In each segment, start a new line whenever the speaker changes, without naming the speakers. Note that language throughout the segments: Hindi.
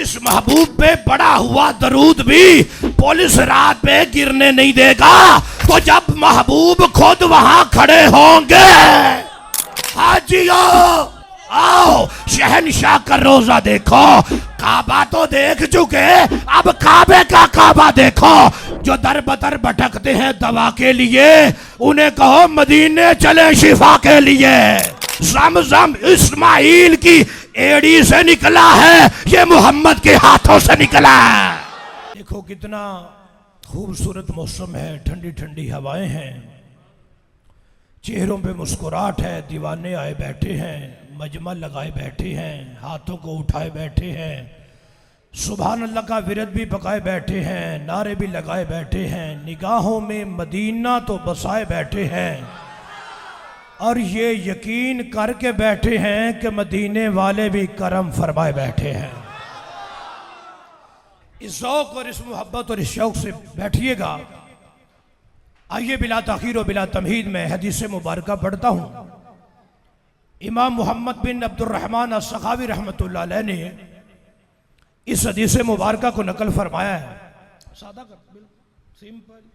जिस महबूब पे बड़ा हुआ दरूद भी पुलिस रात पे गिरने नहीं देगा, तो जब महबूब खुद वहां खड़े होंगे, हाजियो आओ शहनशाह का रोजा देखो। काबा तो देख चुके, अब काबे का काबा देखो। जो दर बदर भटकते हैं दवा के लिए, उन्हें कहो मदीने चले शिफा के लिए। ज़म-ज़म इस्माइल की एड़ी से निकला है, ये मोहम्मद के हाथों से निकला है। देखो कितना खूबसूरत मौसम है, ठंडी ठंडी हवाएं हैं, चेहरों पे मुस्कुराहट है, दीवाने आए बैठे हैं, मजमा लगाए बैठे हैं, हाथों को उठाए बैठे हैं, सुभान अल्लाह का विरद भी पकाए बैठे हैं, नारे भी लगाए बैठे हैं, निगाहों में मदीना तो बसाए बैठे हैं, और ये यकीन करके बैठे हैं कि मदीने वाले भी करम फरमाए बैठे हैं। इस ज़ौक़ और इस मोहब्बत और इस शौक़ से बैठिएगा। आइए बिला ताख़ीर और बिला तमहीद में हदीस मुबारका पढ़ता हूँ। इमाम मोहम्मद बिन अब्दुर्रहमान अस्सखावी रहमतुल्लाह अलैह ने इस हदीस मुबारका को नकल फरमाया है। सादा कर, सिंपल।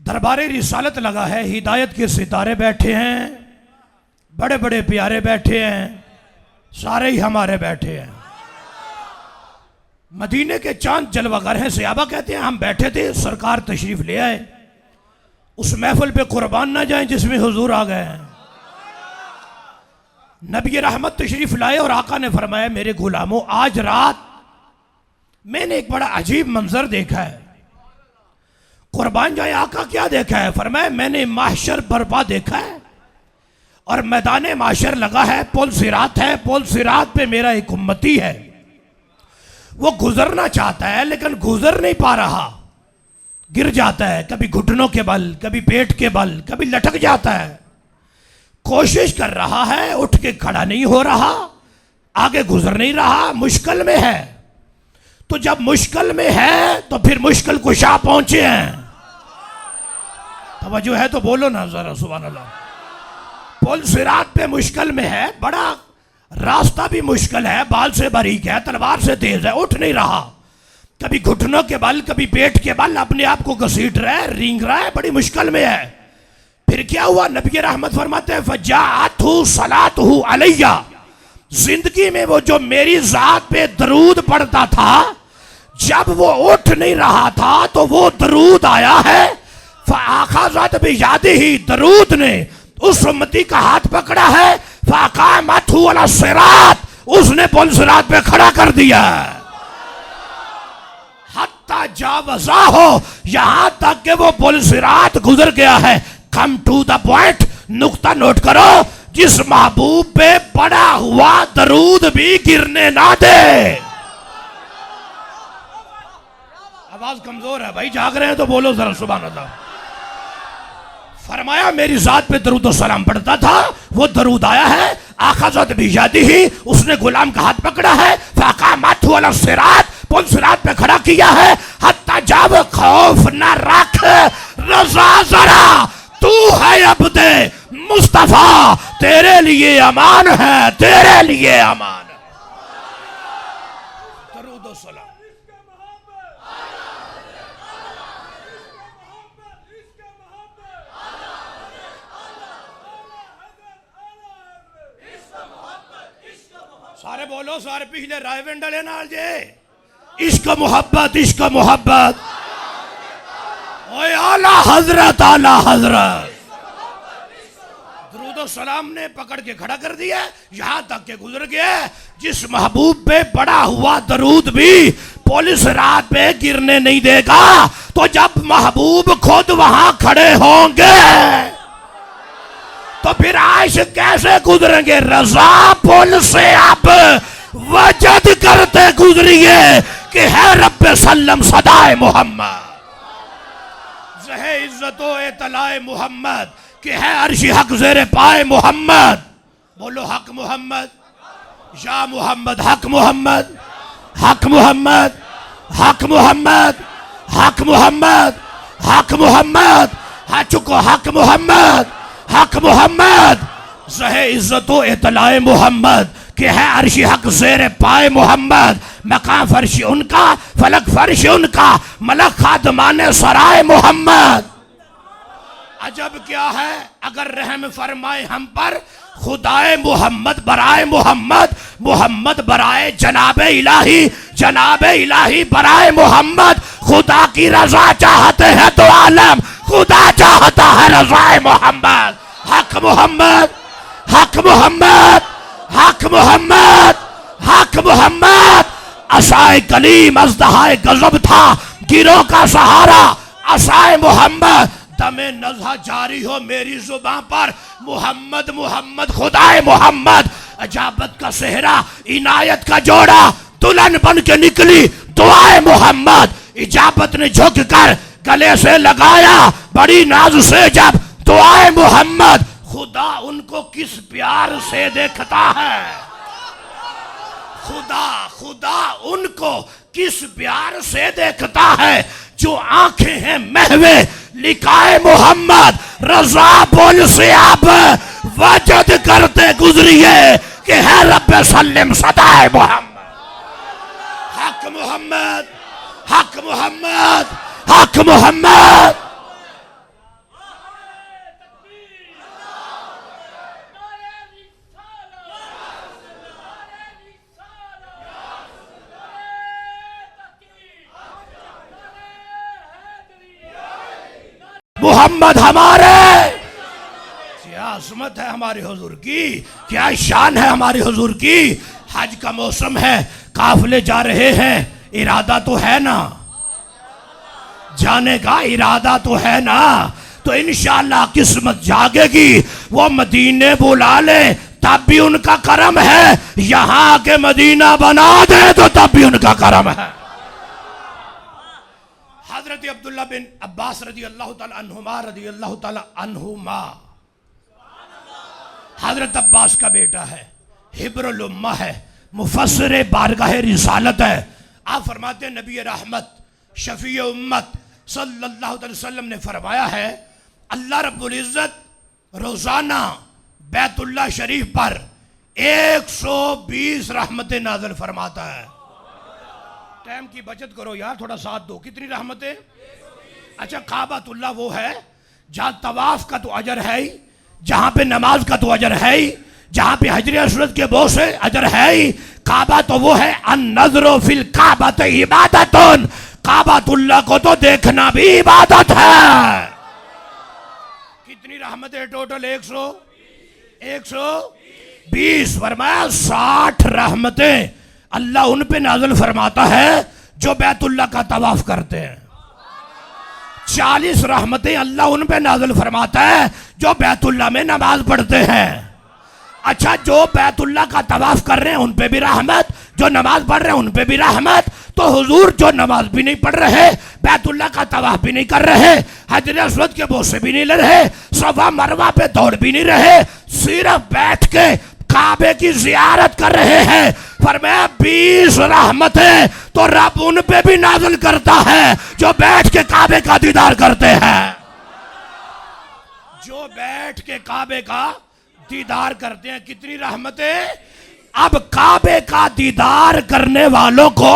दरबारे रिसालत लगा है, हिदायत के सितारे बैठे हैं, बड़े बड़े प्यारे बैठे हैं, सारे ही हमारे बैठे हैं। मदीने के चांद जलवागर हैं। सहाबा कहते हैं हम बैठे थे, सरकार तशरीफ ले आए, उस महफिल पे कुर्बान ना जाएं जिसमें हुजूर आ गए हैं। नबी रहमत तशरीफ लाए और आका ने फरमाया मेरे गुलामों, आज रात मैंने एक बड़ा अजीब मंजर देखा है। कुर्बान जाए आका, क्या देखा है? फरमाया मैंने माशर बर्पा देखा है और मैदान माशर लगा है, पुल सिरात है, पुल सिरात पे मेरा एक उम्मती है, वो गुजरना चाहता है लेकिन गुजर नहीं पा रहा, गिर जाता है, कभी घुटनों के बल, कभी पेट के बल, कभी लटक जाता है, कोशिश कर रहा है, उठ के खड़ा नहीं हो रहा, आगे गुजर नहीं रहा, मुश्किल में है। तो जब मुश्किल में है तो फिर मुश्किल कुशा पहुंचे हैं। तवज्जो है तो बोलो ना जरा सुभान अल्लाह। पुल सिरात पे मुश्किल में है, बड़ा रास्ता भी मुश्किल है, बाल से बारीक है, तलवार से तेज है, उठ नहीं रहा, कभी घुटनों के बल, कभी पेट के बल, अपने आप को घसीट रहा है, रेंग रहा है, बड़ी मुश्किल में है। फिर क्या हुआ? नबी रहमत फरमाते हैं फजाअतहु सलातहु अलैया, जिंदगी में वो जो मेरी जात पे दरूद पढ़ता था, जब वो उठ नहीं रहा था तो वो दरूद आया है। फ़अख़ज़त बियदिही, दरूद ने उस उम्मती का हाथ पकड़ा है, फ़अक़ामतहु अला सिरात, उसने पुल सिरात पे खड़ा कर दिया। हत्ता जावज़ा हो, यहां तक कि वो पुल सिरात गुजर गया है। कम टू द पॉइंट, नुक्ता नोट करो, जिस महबूब पे पड़ा हुआ दरूद भी गिरने ना दे। आवाज कमजोर है भाई, जाग रहे हैं तो बोलो जरा सुभान अल्लाह। फरमाया मेरी जात पे दरूद सलाम पढ़ता था, वो दरूद आया है, आख़ज़त बियदिही, उसने गुलाम का हाथ पकड़ा है, फ़अक़ामतहु अला सिरात, पुल सिरात पे खड़ा किया है। हत्ता जब खौफ न रख, रज़ा जरा, तू है अब्दे मुस्तफा, तेरे लिए अमान है, तेरे लिए अमान है। दरूद सलाम। सारे बोलो, सारे पिछले रायवें डले नाल जे, इश्क मोहब्बत, इश्क मोहब्बत, ओए आला हजरत, आला हजरत। दरूद सलाम ने पकड़ के खड़ा कर दिया, यहां तक के गुजर गया। जिस महबूब पे पड़ा हुआ दरूद भी पुलिस रात पे गिरने नहीं देगा, तो जब महबूब खुद वहां खड़े होंगे तो फिर आयश कैसे गुजरेंगे? रजा पुल से आप वजद करते गुजरिए कि है रब्बे सल्लम सदाए मोहम्मद, जहे इज्जतो एतलाए मोहम्मद, कि है अर्शी हक ज़ेरे पाए मोहम्मद। बोलो हक मोहम्मद, या मोहम्मद, हक मोहम्मद, हक मोहम्मद, हक मोहम्मद, हक मोहम्मद, हक मोहम्मद, हा चुको हक मोहम्मद, हक मोहम्मद, ज़हे इज्जतो एतलाए मोहम्मद, कि है अर्श हक ज़ेरे पाए मोहम्मद, मकाम फर्श उनका, फलक फर्श उनका, मलक खादमाने सराय मोहम्मद। अजब क्या है अगर रहम फरमाए हम पर खुदाए मोहम्मद बराए मोहम्मद, मोहम्मद बराए जनाबे इलाही बराए मोहम्मद। खुदा की रजा चाहते हैं तो आलम, खुदा चाहता है रजाए मोहम्मद। हक मोहम्मद, हक मोहम्मद, हक मोहम्मद, हक मोहम्मद। असाए कलीम अज़दहाए गज़ब था, गिरों का सहारा असाए मोहम्मद। दमे नज़्हा जारी हो मेरी जुबान पर, मोहम्मद मोहम्मद खुदाए मोहम्मद। अजाबत का सेहरा इनायत का जोड़ा, दुल्हन बन के निकली दुआए मोहम्मद। इजाबत ने झुक कर गले से लगाया बड़ी नाज से जब दुआए मोहम्मद। खुदा उनको किस प्यार से देखता है, खुदा उनको किस प्यार से देखता है, जो आंखें हैं महवे लिकाए मोहम्मद। रजा बोल से आप वजद करते गुजरिए कि है रब्बे सल्लम सदाए मोहम्मद। हक मोहम्मद, हक मोहम्मद, हक मोहम्मद। मोहम्मद हमारे, क्या अज़मत है हमारे हुजूर की, क्या शान है हमारे हुजूर की। हज का मौसम है, काफिले जा रहे हैं, इरादा तो है ना, जाने का इरादा तो है ना। तो इंशाअल्लाह किस्मत जागेगी, वो मदीने बुला ले तब भी उनका करम है, यहां के मदीना बना दे तो तब भी उनका करम है। हजरत अब्दुल्ला बिन अब्बास रदी अल्लाह ताला अन्हुमा हजरत अब्बास का बेटा है, हिब्रुल उम्मा है, मुफस्सिर बारगाह रिसालत है। आप फरमाते नबी रहमत शफी उम्मत सल्लल्लाहु अलैहि वसल्लम ने फरमाया है, अल्लाह रब्बुल इज्जत रोजाना बैतुल्लाह शरीफ पर 120 रहमतें नाज़िल फरमाता है। टाइम की बचत करो यार, थोड़ा साथ दो। कितनी रहमतें? अच्छा, काबातुल्लाह वो है जहां तवाफ का तो अजर है ही, जहां पे नमाज का तो अजर है ही, जहां पे हजर असवद के बो से अजर है ही। काबा तो वो है अन-नज़्रु फिल काबत इबादतुन, काबातुल्लाह को तो देखना भी इबादत है। कितनी रहमतें टोटल? 120। फरमाया 60 रहमतें अल्लाह उन पे नाज़िल फरमाता है जो बैतुल्लाह का तवाफ करते हैं। 40 रहमतें अल्लाह उन पे नाज़िल फरमाता है जो बैतुल्लाह में नमाज पढ़ते हैं। अच्छा, जो बैतुल्लाह का तवाफ कर रहे हैं उन पे भी रहमत, जो नमाज पढ़ रहे हैं उन पे भी रहमत। तो हुजूर जो नमाज भी नहीं पढ़ रहे, बैतुल्लाह का तवाफ भी नहीं कर रहे, हजर अस्वद के बोझ से भी नहीं लड़ रहे, सफा मरवा पे दौड़ भी नहीं रहे, सिर्फ बैठ के काबे की जियारत कर रहे हैं। फरमाया 20 रहमतें तो रब उन पे भी नाज़िल करता है जो बैठ के काबे का दीदार करते हैं, जो बैठ के काबे का दीदार करते हैं। कितनी रहमतें? अब काबे का दीदार करने वालों को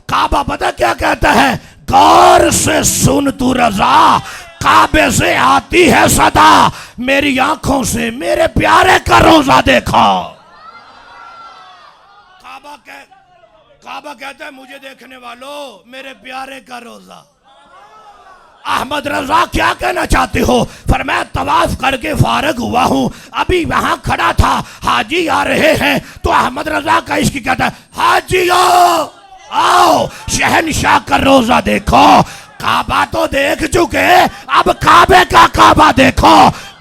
काबा पता क्या कहता है? गौर से सुन तू रजा, काबे से आती है सदा, मेरी आंखों से मेरे प्यारे का रोजा देखो। काबा कहता है मुझे देखने वालों, मेरे प्यारे का रोजा। अहमद रजा क्या कहना चाहते हो? फरमाया तवाफ करके फारग हुआ हूं, अभी वहां खड़ा था, हाजी आ रहे हैं, तो अहमद रजा का इश्क कहता है हाजियो आओ शहनशाह का रोजा देखो। काबा तो देख चुके, अब काबे का काबा देखो।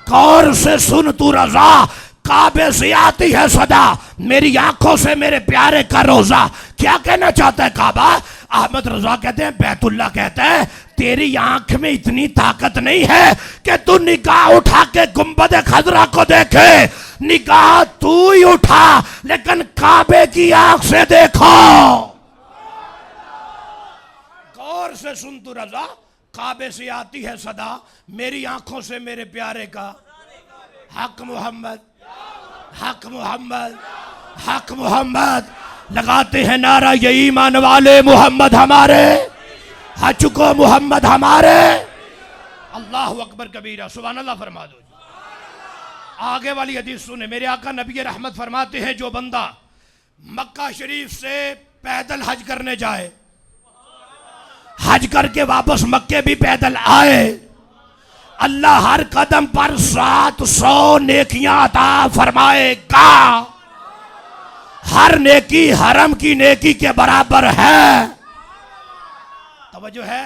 गौर से सुन तू रजा, काबे से आती है सदा, मेरी आंखों से मेरे प्यारे का रोजा। क्या कहना चाहता है काबा? अहमद रजा कहते हैं, बैतुल्लाह कहता है तेरी आंख में इतनी ताकत नहीं है कि तू निगाह उठा के गुंबद खजरा को देखे, निगाह तू ही उठा लेकिन काबे की आंख से देखो। गौर से सुन तू रजा, काबे से आती है सदा, मेरी आंखों से मेरे प्यारे का। हक मोहम्मद, हक मोहम्मद, हक मोहम्मद। लगाते हैं नारा ये ईमान वाले, मोहम्मद हमारे, हज को मोहम्मद हमारे। अल्लाह अकबर कबीरा, सुभान अल्लाह फरमा दो। आगे वाली हदीस सुने, मेरे आका नबी रहमत फरमाते हैं जो बंदा मक्का शरीफ से पैदल हज करने जाए, हज करके वापस मक्के भी पैदल आए, अल्लाह हर कदम पर 700 नेकियां अता फरमाएगा। हर नेकी हरम की नेकी के बराबर है। तवज्जो है,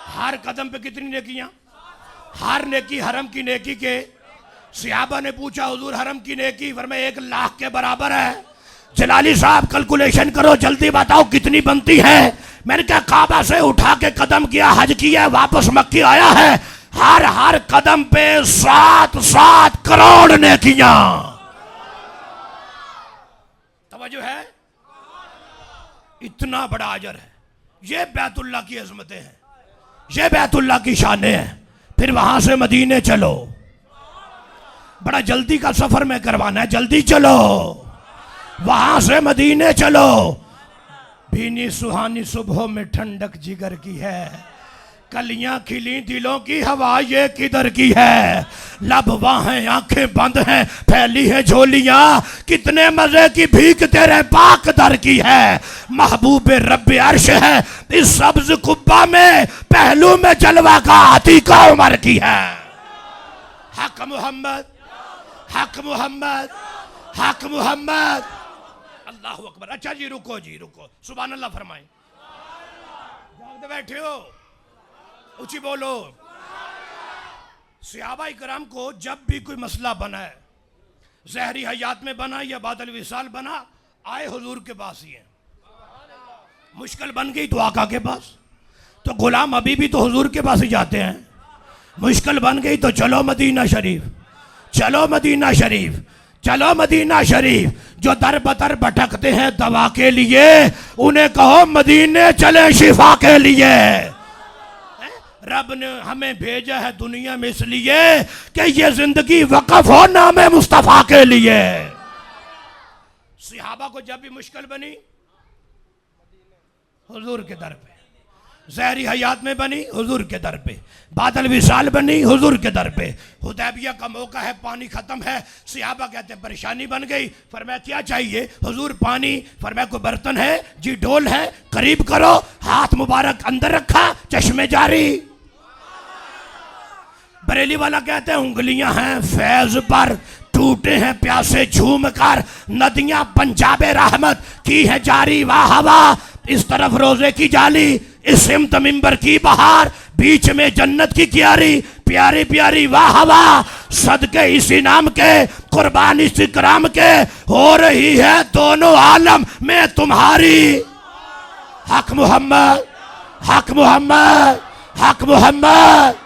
हर कदम पे कितनी नेकियां? हर नेकी हरम की नेकी के। सहाबा ने पूछा हुजूर हरम की नेकी? फरमाया 1 लाख के बराबर है। जलाली साहब कैलकुलेशन करो, जल्दी बताओ कितनी बनती है। मैंने कहा काबा से उठा के कदम किया, हज किया, वापस मक्की आया है, हर कदम पे 7 करोड़ नेकियां। तवज्जो है, इतना बड़ा अजर है। ये बैतुल्लाह की अजमतें हैं, ये बैतुल्लाह की शानें हैं। फिर वहां से मदीने चलो, बड़ा जल्दी का सफर में करवाना है, जल्दी चलो। वहां से मदीने चलो, भीनी सुहानी सुबह में ठंडक जिगर की है, कलियां खिली दिलों की हवा ये किधर की है। लब वहां आंखें बंद हैं, फैली है झोलियां, कितने मजे की भीख तेरे पाक दर की है। महबूब रब्बे अर्श है इस सब्ज कुब्बा में, पहलू में जलवा का अतीका उमर की है। हक मोहम्मद, हक मोहम्मद, हक मोहम्मद। अल्लाह अकबर। अच्छा जी रुको, जी रुको, सुभान अल्लाह फरमाए। जागते बैठे हो, ऊंची बोलो। सहाबा इकराम को जब भी कोई मसला बना है, ज़हरी हयात में बना या बादल विसाल बना, आए हुजूर के पास ही है। मुश्किल बन गई तो आका के पास, तो गुलाम अभी भी तो हुजूर के पास ही जाते हैं। मुश्किल बन गई तो चलो मदीना शरीफ, चलो मदीना शरीफ, चलो मदीना शरीफ। जो दर बदर भटकते हैं दवा के लिए, उन्हें कहो मदीने चले शिफा के लिए। रब ने हमें भेजा है दुनिया में इसलिए कि ये जिंदगी वक़्फ़ हो नामे मुस्तफ़ा के लिए। सहाबा को जब भी मुश्किल बनी हुजूर के दर पे, ज़हरी हयात में बनी हुजूर के दर पे, बादल विशाल बनी हुजूर के दर पे। हुदैबिया का मौका है, पानी खत्म है। सहाबा कहते हैं परेशानी बन गई। फरमाया क्या चाहिए हुजूर? पानी। फरमाया कोई बर्तन है? जी डोल है, करीब करो। हाथ मुबारक अंदर रखा, चश्मे जारी। बरेली वाला कहते हैं उंगलियां हैं फैज पर, टूटे हैं प्यासे झूम कर, नदियां पंजाबे रहमत की है जारी। वाह वाह, इस तरफ रोजे की जाली, इस सिमत मिंबर की बहार, बीच में जन्नत की क्यारी, प्यारी प्यारी वाह वाह। सदके इसी नाम के, कुर्बान इस इकराम के, हो रही है दोनों आलम में तुम्हारी। हक मोहम्मद, हक मोहम्मद, हक मोहम्मद।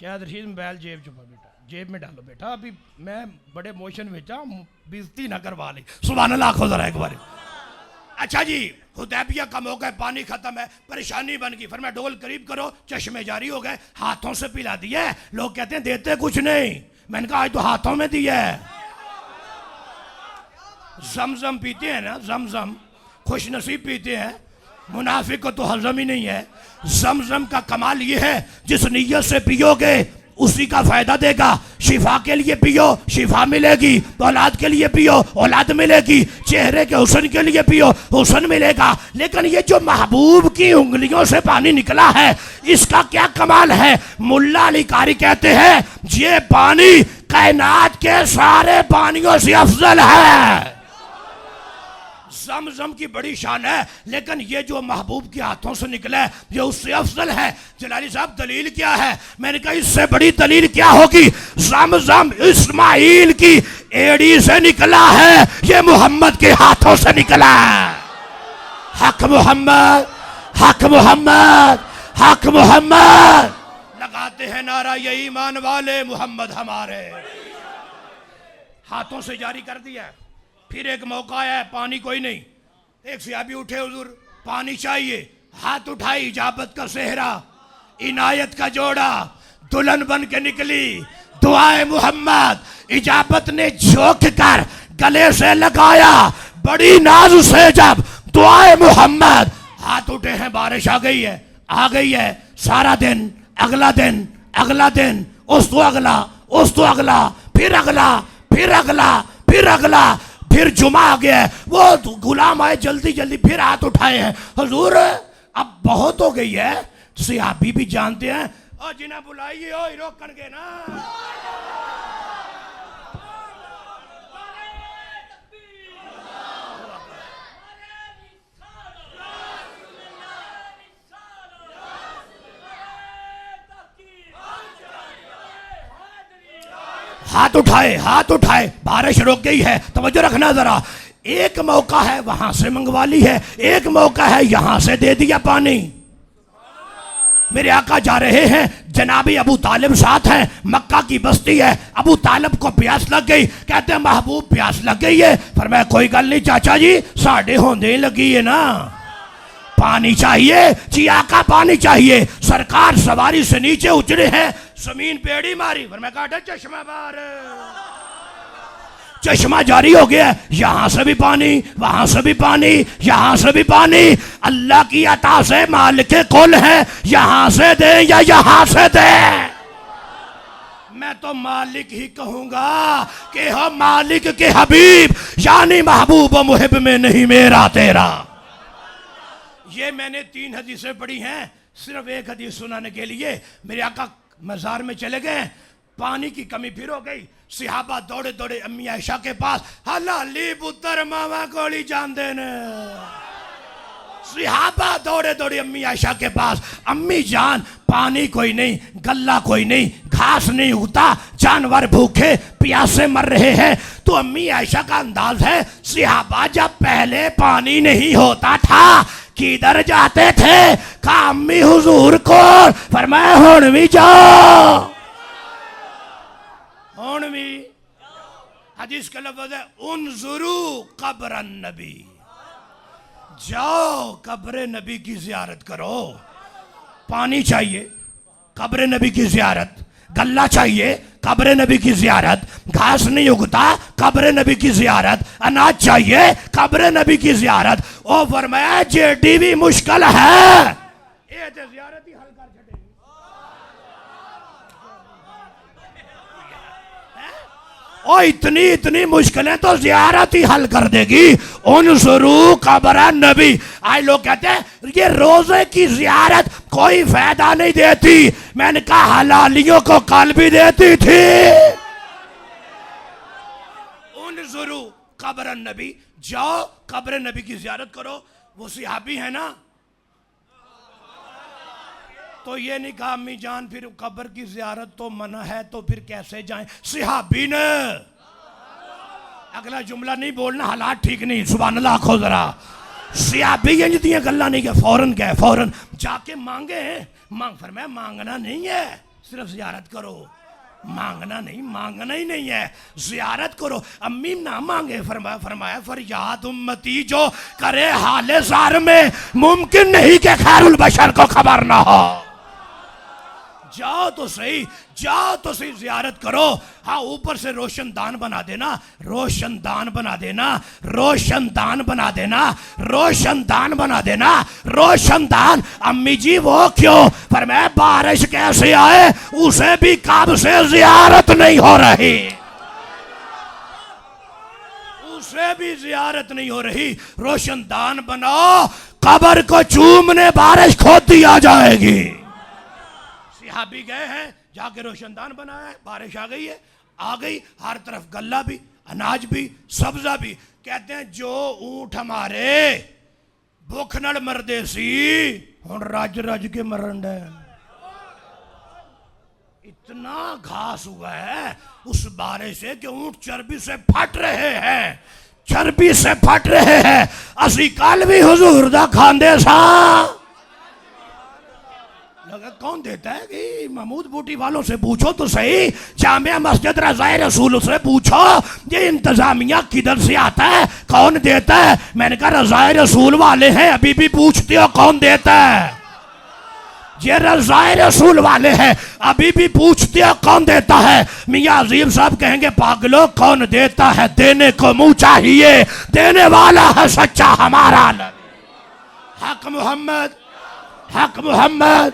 शायद रशीद मोबाइल जेब चुपा बेटा, जेब में डालो बेटा, अभी मैं बड़े मोशन में था, बेइज्जती ना करवा ली। सुभान अल्लाह को जरा एक बार। अच्छा जी, हुदैबिया का मौका है, पानी खत्म है, परेशानी बन गई। फिर मैं डोल करीब करो, चश्मे जारी हो गए, हाथों से पिला दिए। लोग कहते हैं देते कुछ नहीं, मैंने कहा आज तो हाथों में दिया है। जमजम पीते हैं ना, जमजम खुश नसीब पीते हैं, मुनाफिक को तो हजम ही नहीं है। जमजम का कमाल ये है जिस नीयत से पियोगे उसी का फायदा देगा। शिफा के लिए पियो, शिफा मिलेगी। औलाद के लिए पियो, औलाद मिलेगी। चेहरे के हुस्न के लिए पियो, हुस्न मिलेगा। लेकिन ये जो महबूब की उंगलियों से पानी निकला है, इसका क्या कमाल है। मुल्ला अली कारी कहते हैं ये पानी कायनात के सारे पानियों से अफजल है। ज़म की बड़ी शान है, लेकिन ये जो महबूब के हाथों से निकला है ये उससे अफजल है। जलाली साहब दलील क्या है? मैंने कहा इससे बड़ी दलील क्या होगी। ज़म इस्माइल की एड़ी से निकला है, ये मोहम्मद के हाथों से निकला है। हक मोहम्मद, हक मोहम्मद, हक मोहम्मद। लगाते हैं नारा ये ईमान वाले, मोहम्मद हमारे। हाथों से जारी कर दिया। फिर एक मौका आया है, पानी कोई नहीं। एक सहाबी उठे, हुजूर पानी चाहिए। हाथ उठाई, इजाबत का सेहरा, इनायत का जोड़ा, दुल्हन बन के निकली दुआए मोहम्मद। इजाबत ने झोंक कर गले से लगाया, बड़ी नाज से जब दुआए मोहम्मद, हाथ उठे हैं, बारिश आ गई है, आ गई है। सारा दिन, अगला दिन, अगला दिन, उस तो अगला, उस तो अगला, फिर अगला, फिर अगला, फिर अगला, फिर जुमा आ गया। वो गुलाम आए जल्दी जल्दी, फिर हाथ उठाए हैं, हुजूर अब बहुत हो गई है। सहाबी भी जानते हैं, और जिन्हें बुलाइए ओ रोकन के ना। हाथ उठाए, हाथ उठाए, बारिश रुक गई है, तवज्जो रखना जरा। एक मौका है वहां से मंगवा ली है, एक मौका है यहां से दे दिया पानी। मेरे आका जा रहे हैं, जनाबी अबू तालिब साथ हैं, मक्का की बस्ती है। अबू तालिब को प्यास लग गई, कहते हैं महबूब प्यास लग गई है। फरमाया कोई गल नहीं चाचा जी, साढ़े होंदे लगी है ना, पानी चाहिए जी आका, पानी चाहिए। सरकार सवारी से नीचे उतरे हैं, जमीन पेड़ी मारी, फरमाया काटा चश्मा बार, चश्मा जारी हो गया। यहां से भी पानी, वहां से भी पानी, यहां से भी पानी। अल्लाह की अता से मालिक कुल है, यहां से दे या यहां से दे, मैं तो मालिक ही कहूंगा कि हम मालिक के हबीब, यानी महबूब मुहिब में नहीं मेरा तेरा। ये मैंने 3 हदीसें पढ़ी हैं, सिर्फ एक हदीस सुनाने के लिए। मेरे आका मजार में चले गए, पानी की कमी फिर हो गई। सिहाबा दौड़े दौड़े अम्मी आयशा के पास, हलाली पुत्र मामा गोली जान देने। सिहाबा दौड़े दौड़े अम्मी आयशा के पास, अम्मी जान पानी कोई नहीं, गल्ला कोई नहीं, घास नहीं उगता, जानवर भूखे प्यासे मर रहे हैं। तो अम्मी आयशा का अंदाज है, सिहाबा जब पहले पानी नहीं होता था किधर जाते थे? का अम्मी हुजूर को। फरमाया हुण भी जाओ, हुण भी। हदीस का लफ्ज़ है उन्जुरू कब्र नबी, जाओ कब्र नबी की जियारत करो। पानी चाहिए, कब्र नबी की जियारत, गल्ला चाहिए, कब्र नबी की जियारत, घास नहीं उगता, कब्र नबी की जियारत, अनाज चाहिए, कब्र नबी की जियारत। ओ फरमाया जेडी भी मुश्किल है, ये तो जियारत ही हल कर छड़ेगी। ओ इतनी इतनी मुश्किलें तो जियारत ही हल कर देगी। उन शुरू कब्र नबी। आज लोग कहते हैं ये रोजे की जियारत कोई फायदा नहीं देती। मैंने कहा हलालियों को कल भी देती थी। उन शुरू कब्र नबी, जाओ कब्र नबी की जियारत करो। वो सिहाबी है ना, तो ये नहीं कहा अम्मी जान फिर कब्र की जियारत तो मना है, तो फिर कैसे जाएं? सिहाबी ने अगला जुमला नहीं बोलना, हालात ठीक नहीं। सुभान अल्लाह आखो जरा। सिहाबी इंज दियां गल्लां नहीं के फौरन गए, फौरन जाके मांगे। मांग फरमाया मांगना नहीं है, सिर्फ जियारत करो। मांगना नहीं, मांगना ही नहीं है, जियारत करो। अम्मी ना मांगे, फरमाया फरियाद उम्मती जो करे हाले ज़ार में, मुमकिन नहीं कि खैरुल बशर को खबर ना हो। जाओ तो सही, जाओ तो सही, जियारत करो। हाँ ऊपर से रोशनदान बना देना, रोशनदान बना देना, रोशनदान बना देना, रोशनदान बना देना, रोशनदान। अम्मी जी वो क्यों? पर मैं बारिश कैसे आए, उसे भी कब से जियारत नहीं हो रही, उसे भी जियारत नहीं हो रही। रोशनदान बनाओ, कब्र को चूमने बारिश खोदी आ जाएगी। सिहाबी गए हैं, जाके रोशनदान बनाया है, बारिश आ गई है, आ गई। हर तरफ गल्ला भी, अनाज भी, सब्जा भी। कहते हैं जो ऊंट हमारे भूख नल मरदे सी, हुण रज रज के मरन डे। इतना घास हुआ है उस बारिश से कि ऊंट चर्बी से फट रहे हैं, चर्बी से फट रहे हैं। असी कल भी हुजूर दा खांदे सा। कौन देता है कि महमूद बूटी वालों से पूछो तो सही, जामिया मस्जिद रज़ाए रसूल से पूछो ये इंतजामिया किधर से आता है, कौन देता है। मैंने कहा रज़ाए रसूल वाले हैं, अभी भी पूछते हो कौन देता है। ये रज़ाए रसूल वाले हैं, अभी भी पूछते हैं कौन देता है। मियाँ अजीम साहब कहेंगे पागलो कौन देता है, देने को मुंह चाहिए, देने वाला है सच्चा हमारा नबी। हक मोहम्मद, हक मोहम्मद,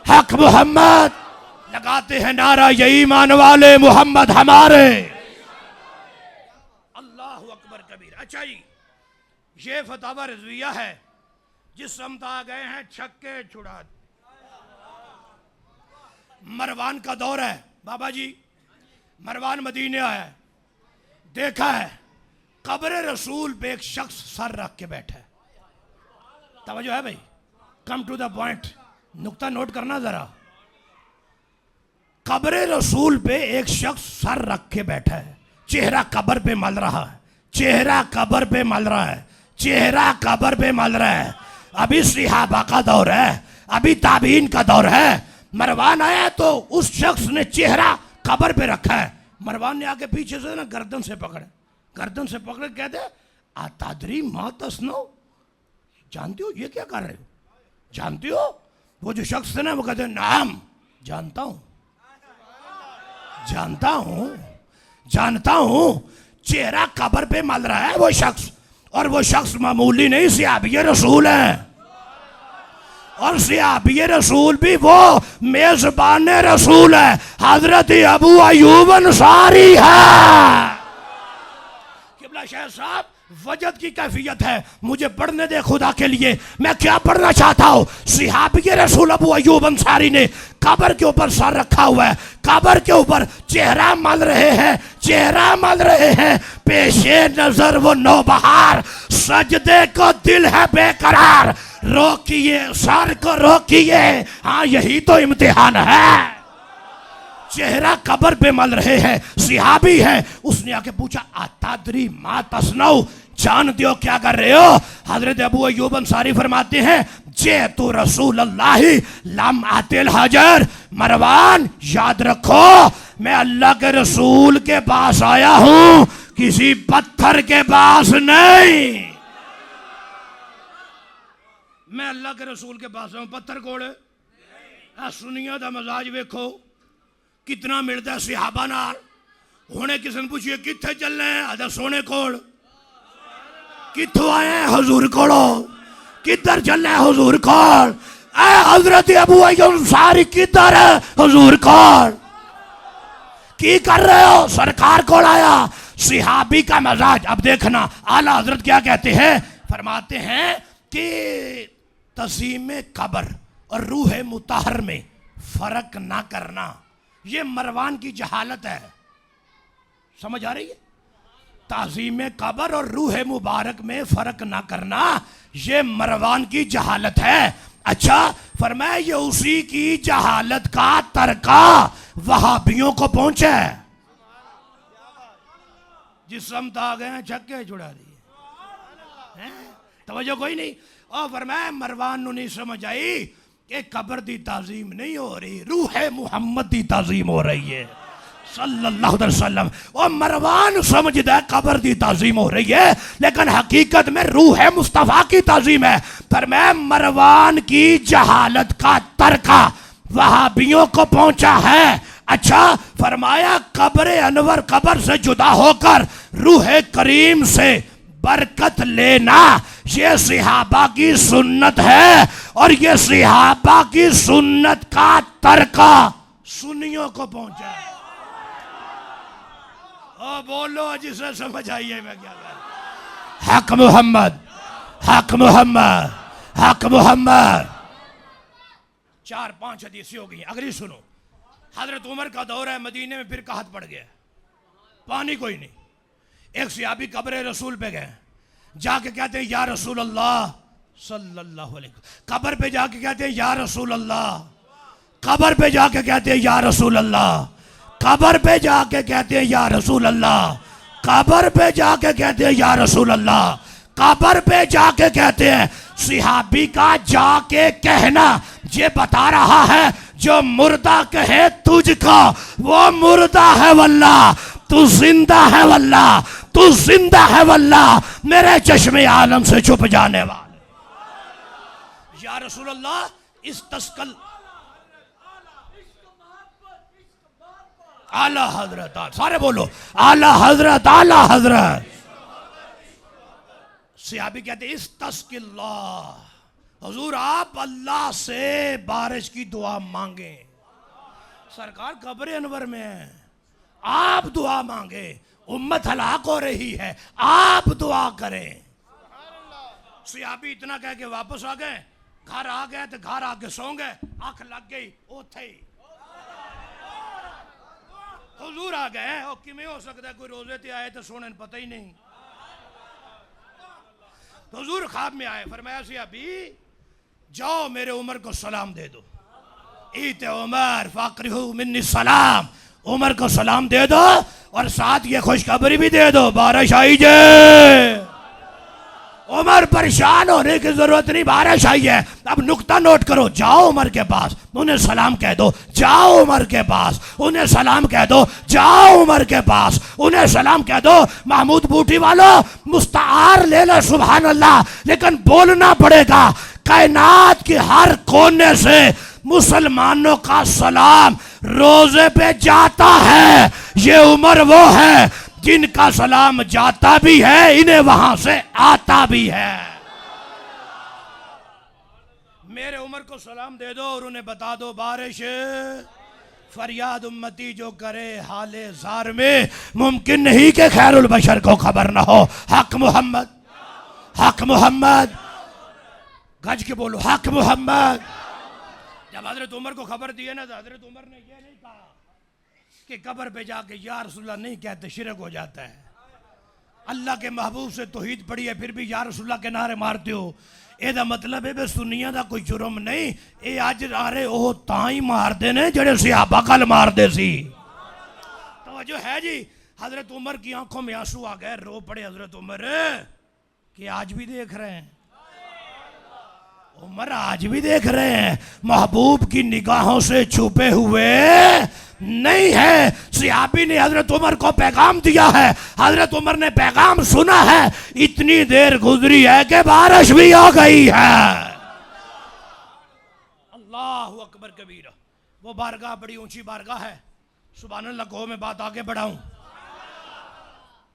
हक मोहम्मद। लगाते हैं नारा ये ईमान वाले मोहम्मद हमारे। अल्लाह अकबर कबीर। अच्छा जी, ये फतावा रज़विया है, जिस समत आ गए हैं छक्के छुड़ा। मरवान का दौर है बाबा जी, मरवान मदीने आया है, देखा है कब्र रसूल पे एक शख्स सर रख के बैठा है। तवज्जो है भाई, कम टू द पॉइंट, नुक्ता नोट करना जरा। कब्र रसूल पे एक शख्स सर रख के बैठा है, चेहरा कब्र पे मल रहा है, चेहरा कब्र पे मल रहा है, चेहरा कब्र पे मल रहा है। अभी सहाबा का दौर है, अभी ताबीन का दौर है। मरवान आया तो उस शख्स ने चेहरा कब्र पे रखा है। मरवान ने आके पीछे से ना गर्दन से पकड़े कहते आतादरी माँ तस्नो, जानते हो ये क्या कर रहे हो, जानते हो? वो जो शख्स थे ना वो कहते नाम जानता हूं, जानता हूं। चेहरा कब्र पे मल रहा है वो शख्स, और वो शख्स मामूली नहीं, सहाबी रसूल है। और सहाबी रसूल भी वो मेजबान रसूल है, हजरत अबू अयूब अंसारी है। किबला शाह साहब, वजद की कैफियत है, मुझे पढ़ने दे खुदा के लिए। मैं क्या पढ़ना चाहता हूँ? सहाबी रसूल अबू अयूब अंसारी ने कब्र के ऊपर सर रखा हुआ है, कब्र के ऊपर चेहरा मल रहे हैं, चेहरा मल रहे हैं। पेशे नजर वो नौबहार, सजदे को दिल है बेकरार। रोकिए सर को रोकिए, हाँ यही तो इम्तिहान है। चेहरा कब्र पे मल रहे हैं, सहाबी है। उसने आके पूछा आतादरी मा तस्नऊ, जानते हो क्या कर रहे हो? हजरत अबू अयूब अंसारी फरमाते हैं जे तो रसूल अल्लाही लम आतिल हजर। मरवान याद रखो, मैं अल्लाह के रसूल के पास आया हूं, किसी पत्थर के पास नहीं। मैं अल्लाह के रसूल के पास आऊं, पत्थर कोड़े सुनिया दा मजाज वेखो कितना मिलता है सहाबा नाल। हुणे किसी ने पूछिए किथे चलने हैं, आधा सोने कोल। किथों आए हैं? हुजूर कोलो। किधर चलना है? हुजूर कोल। हजरत अबू अयूब अंसारी किधर है? हुजूर कोल। की कर रहे हो? सरकार कोल आया। सहाबी का मजाज अब देखना, आला हजरत क्या कहते हैं? फरमाते हैं कि तज़ीम कब्र और रूह मुताहर में फर्क ना करना, ये मरवान की जहालत है। समझ आ रही है? ताज़ीम कब्र और रूह मुबारक में फर्क ना करना, ये मरवान की जहालत है। अच्छा, फरमाया ये उसी की जहालत का तरका वहाबियों को पहुंचा है। जिस समत आ गए हैं छक्के छुड़ा दिए, तवज्जो कोई नहीं। और फरमाया मरवान नु नहीं समझ आई कि कब्र दी ताजीम नहीं हो रही, रूह मुहम्मद दी ताजीम हो रही है सल्लल्लाहु अलैहि वसल्लम। और मरवान समझदा है कब्र दी ताजीम हो रही है, लेकिन हकीकत में रूह मुस्तफा की ताजीम है। फरमाया मरवान की जहालत का तरका वहाबियों को पहुंचा है। अच्छा, फरमाया कब्र अनवर कब्र से जुदा होकर रूह करीम से बरकत लेना, ये सहाबा की सुन्नत है। और ये सहाबा की सुन्नत का तरका सुन्नियों को पहुंचा है। ओ बोलो जिसे समझ आइए मैं क्या कर। हक मोहम्मद, हक मोहम्मद, हक मोहम्मद। 4-5 हदीसें हो गई, अगली सुनो। हजरत उमर का दौर है, मदीने में फिर कहत पड़ गया, पानी कोई नहीं। एक सहाबी कब्र रसूल पे गए, जाके कहते हैं या रसूल अल्लाह सल्लल्लाहु अलैहि वसल्लम। कब्र पे जाके कहते हैं या रसूल अल्लाह, कब्र पे जाके कहते हैं या रसूल अल्लाह, कब्र पे जाके कहते हैं या रसूल अल्लाह, कब्र पे जाके कहते हैं या रसूल अल्लाह, कब्र पे जाके कहते हैं। सहाबी का जाके कहना ये बता रहा है जो मुर्दा कहे तुझको वो मुर्दा है वल्लाह, तू जिंदा है वल्लाह, तू जिंदा है वल्लाह, मेरे चश्मे आलम से छुप जाने वाले। या रसूल अल्लाह इस तस्कल आला हजरत, सारे बोलो आला हजरत, आला हजरत। सहाबी कहते इस्तस्किल्लाह, हुजूर आप अल्लाह से बारिश की दुआ मांगे। सरकार कब्र अनवर में है, आप दुआ मांगे, उम्मत हलाक हो रही है, आप दुआ करें। सहाबी इतना कह के वापस आ गए, घर आ गए तो घर आके सो गए, आंख लग गई उथे ही हुजूर आ गए। और किमें हो सकता है, कोई रोजे ते आए तो सोने पता ही नहीं। तो हुजूर ख्वाब में आए, फरमाया सहाबी जाओ मेरे उमर को सलाम दे दो। ईते उमर फाकरिहु मिन्नी सलाम, उमर को सलाम दे दो और साथ ये खुशखबरी भी दे दो बारिश आई जे। उमर परेशान होने की जरूरत नहीं, बारिश आई है। अब नुक्ता नोट करो, जाओ उमर के पास, उन्हें सलाम कह दो, जाओ उमर के पास, उन्हें सलाम कह दो, जाओ उमर के पास, उन्हें सलाम कह दो। महमूद बूटी वालों मुस्तार ले लो, सुभान अल्लाह, लेकिन बोलना पड़ेगा। कायनात के हर कोने से मुसलमानों का सलाम रोजे पे जाता है। ये उमर वो है जिनका सलाम जाता भी है, इन्हें वहां से आता भी है। मेरे उमर को सलाम दे दो और उन्हें बता दो बारिश फरियाद उम्मती जो करे हाले जार में, मुमकिन नहीं कि खैरुल बशर को खबर ना हो। हक मोहम्मद, हक मोहम्मद, गज के बोलो हक मोहम्मद। जब हजरत उमर को खबर दी है ना, तो हजरत उमर ने यह नहीं कहा कि कब्र पे जाके या रसूलल्लाह नहीं कहते, शिरक हो जाता है। अल्लाह के महबूब से तौहीद पढ़ी है, फिर भी या रसूलल्लाह के नारे मारते हो। एदा मतलब है सुन्नियां दा कोई जुर्म नहीं, ये अज नारे ओह तां ही मारते ने जेड़े सहाबा कल मारते सी। तवज्जो है जी। हजरत उमर की आंखों में आंसू आ गए, रो पड़े हजरत उमर कि आज भी देख रहे हैं, उमर आज भी देख रहे हैं, महबूब की निगाहों से छुपे हुए नहीं है। सहाबी ने हजरत उमर को पैगाम दिया है, हजरत उमर ने पैगाम सुना है। इतनी देर गुजरी है कि बारिश भी आ गई है। अल्लाहु अकबर कबीरा। वो बारगाह बड़ी ऊंची बारगाह है। सुभान अल्लाह कहो, मैं बात आगे बढ़ाऊं,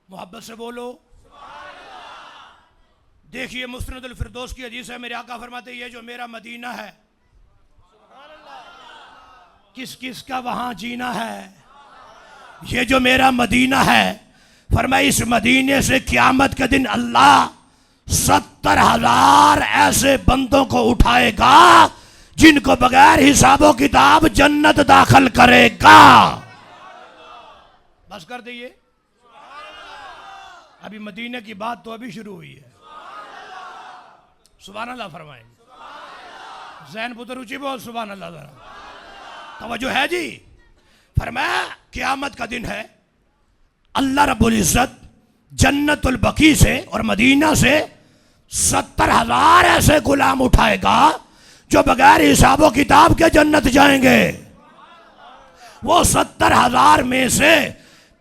मोहब्बत से बोलो। देखिए मुस्नदुल फिरदौस की हदीस है, मेरे आका फरमाते ये जो मेरा मदीना है, किस किस का वहां जीना है। ये जो मेरा मदीना है, फरमाया इस मदीने से क़यामत के दिन अल्लाह 70,000 ऐसे बंदों को उठाएगा जिनको बगैर हिसाबो किताब जन्नत दाखिल करेगा। बस कर दीजिए, अभी मदीने की बात तो अभी शुरू हुई है। सुभान अल्लाह फरमाएंगे। जैन पुत्र ऊंची बोल सुभान अल्लाह। जरा तवज्जो है जी। फरमाया क़यामत का दिन है, अल्लाह रब्बुल इज्जत जन्नतुल बकी से और मदीना से 70,000 ऐसे गुलाम उठाएगा जो बगैर हिसाबो किताब के जन्नत जाएंगे। वो 70,000 में से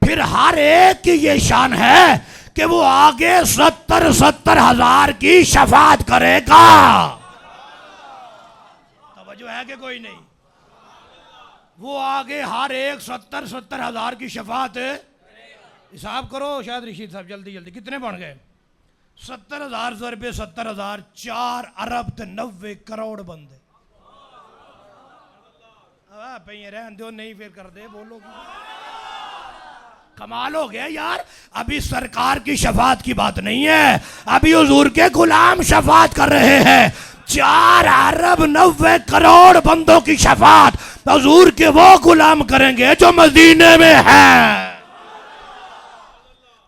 फिर हर एक की ये शान है कि वो आगे 70,000 की शफात करेगा। तवज्जो है कि कोई नहीं? वो आगे हर एक 70,000 की शफात। हिसाब करो शायद रशीद साहब, जल्दी जल्दी कितने बन गए? 70,000 ज़रबे 70,000, 4 अरब 90 करोड़ बंदे। पे रहन दो, नहीं फिर कर दे, बोलो कमाल हो गया यार। अभी सरकार की शफात की बात नहीं है, अभी हुजूर के गुलाम शफात कर रहे हैं। 4 अरब 90 करोड़ बंदों की शफात हुजूर के वो गुलाम करेंगे जो मदीने में है।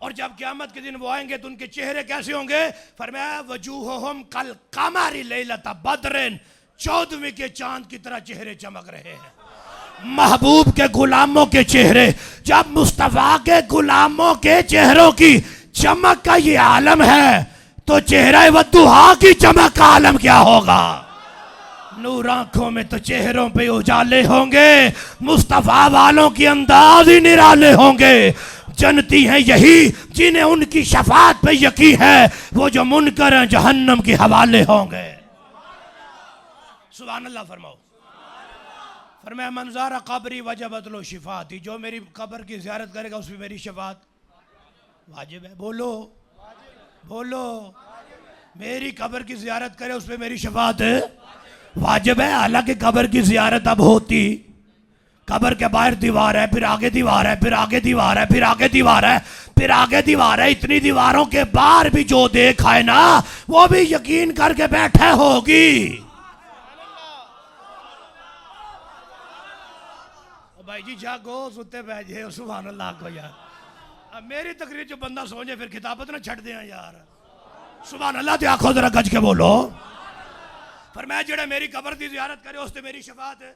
और जब क़यामत के दिन वो आएंगे तो उनके चेहरे कैसे होंगे? फरमाया वजूहुहुम कल कमरी लैलत बद्रिन, 14वीं के चांद की तरह चेहरे चमक रहे हैं। महबूब के गुलामों के चेहरे, जब मुस्तफा के गुलामों के चेहरों की चमक का ये आलम है तो चेहरा वद्दुहा की चमक का आलम क्या होगा? नूर आंखों में तो चेहरों पे उजाले होंगे, मुस्तफा वालों के अंदाज ही निराले होंगे। जनती हैं यही जिन्हें उनकी शफात पे यकीन है, वो जो मुनकर हैं जहन्नम के हवाले होंगे। सुभान अल्लाह फरमाओ। फरमाया मंज़ारा कब्री वजबत लो शिफाती, जो मेरी कब्र की ज़ियारत करेगा उस पर मेरी शफात वाजिब है। बोलो बोलो, मेरी कब्र की ज़ियारत करे उस पर मेरी शफात वाजिब है। हालांकि कब्र की ज़ियारत अब होती, कब्र के बाहर दीवार है, फिर आगे दीवार है, फिर आगे दीवार है, फिर आगे दीवार है, फिर आगे दीवार है। इतनी दीवारों के बाहर भी जो देखा है ना, वो भी यकीन करके बैठे होगी। भाई जी जागो, सुते बैठे सुभान अल्लाह को यार। अब मेरी तकरीर जो बंदा सो जाए फिर खिताबत ना छड़ दे यार। सुभान अल्लाह ते आखो जरा गज के बोलो। फरमाया जेड़ा मेरी कब्र की ज़ियारत करे उस ते मेरी शफात है।